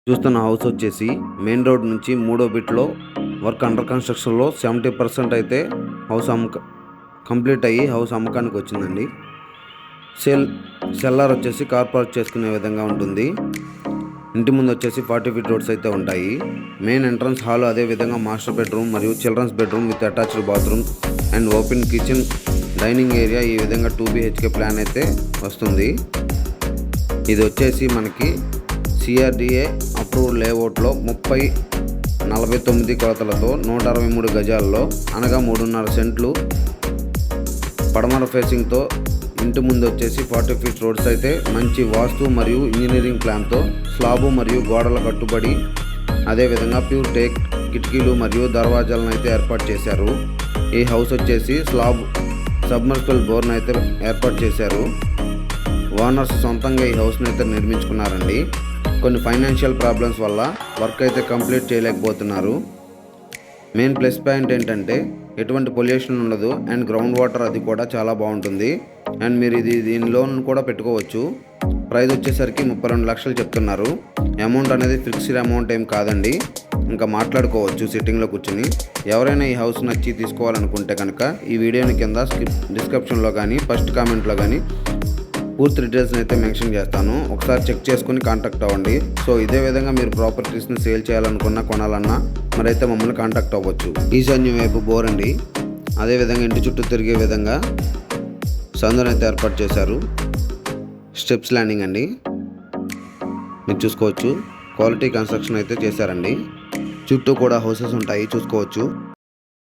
చూస్తున్న హౌస్ వచ్చేసి main road నుంచి మూడో బిట్లో వర్క్ అండర్ కన్స్ట్రక్షన్లో 70% అయితే హౌస్ కంప్లీట్ అయ్యి హౌస్ అమ్మకానికి వచ్చిందండి. సెల్లార్ వచ్చేసి కార్ పార్క్ చేసుకునే విధంగా ఉంటుంది. ఇంటి ముందు వచ్చేసి 40 ఫీట్ రోడ్స్ అయితే ఉంటాయి. మెయిన్ ఎంట్రన్స్ హాల్, అదేవిధంగా మాస్టర్ బెడ్రూమ్ మరియు children's bedroom with attached bathroom and open kitchen, dining area, ఈ విధంగా 2 BHK ప్లాన్ అయితే వస్తుంది. ఇది వచ్చేసి మనకి CRDA అప్రూవ్డ్ లేఅవుట్లో 30/49 కొలతలతో 163 గజాల్లో, అనగా 3.5 సెంట్లు పడమర ఫేసింగ్తో ఇంటి ముందు వచ్చేసి 40 ఫీట్ రోడ్స్ అయితే మంచి వాస్తు మరియు ఇంజనీరింగ్ ప్లాన్తో స్లాబు మరియు గోడల కట్టుబడి, అదేవిధంగా ప్యూర్ టేక్ కిటికీలు మరియు దర్వాజాలను అయితే ఏర్పాటు చేశారు. ఈ హౌస్ వచ్చేసి స్లాబ్ సబ్మర్సిబుల్ బోర్ను అయితే ఏర్పాటు చేశారు. ఓనర్స్ సొంతంగా ఈ హౌస్ని అయితే నిర్మించుకున్నారండి. కొన్ని ఫైనాన్షియల్ ప్రాబ్లమ్స్ వల్ల వర్క్ అయితే కంప్లీట్ చేయలేకపోతున్నారు. మెయిన్ ప్లస్ పాయింట్ ఏంటంటే ఎటువంటి పొల్యూషన్ ఉండదు అండ్ గ్రౌండ్ వాటర్ అది కూడా చాలా బాగుంటుంది. అండ్ మీరు దీని లోన్ కూడా పెట్టుకోవచ్చు. ప్రైస్ వచ్చేసరికి 32 లక్షలు చెప్తున్నారు. అమౌంట్ అనేది ఫిక్స్డ్ అమౌంట్ ఏం కాదండి, ఇంకా మాట్లాడుకోవచ్చు సిట్టింగ్లో కూర్చుని. ఎవరైనా ఈ హౌస్ నచ్చి తీసుకోవాలనుకుంటే కనుక ఈ వీడియోని కింద డిస్క్రిప్షన్లో కానీ ఫస్ట్ కామెంట్లో కానీ పూర్తి డీటెయిల్స్ని అయితే మెన్షన్ చేస్తాను. ఒకసారి చెక్ చేసుకుని కాంటాక్ట్ అవ్వండి. సో ఇదే విధంగా మీరు ప్రాపర్టీస్ని సేల్ చేయాలనుకున్నా, కొనాలన్నా మరైతే మమ్మల్ని కాంటాక్ట్ అవ్వచ్చు. ఈశాన్యం వైపు బోర్ అండి, అదేవిధంగా ఇంటి చుట్టూ తిరిగే విధంగా సందును అయితే ఏర్పాటు చేశారు. స్టెప్స్ ల్యాండింగ్ అండి, మీరు చూసుకోవచ్చు. క్వాలిటీ కన్స్ట్రక్షన్ అయితే చేశారండి. చుట్టూ కూడా హౌసెస్ ఉంటాయి, చూసుకోవచ్చు.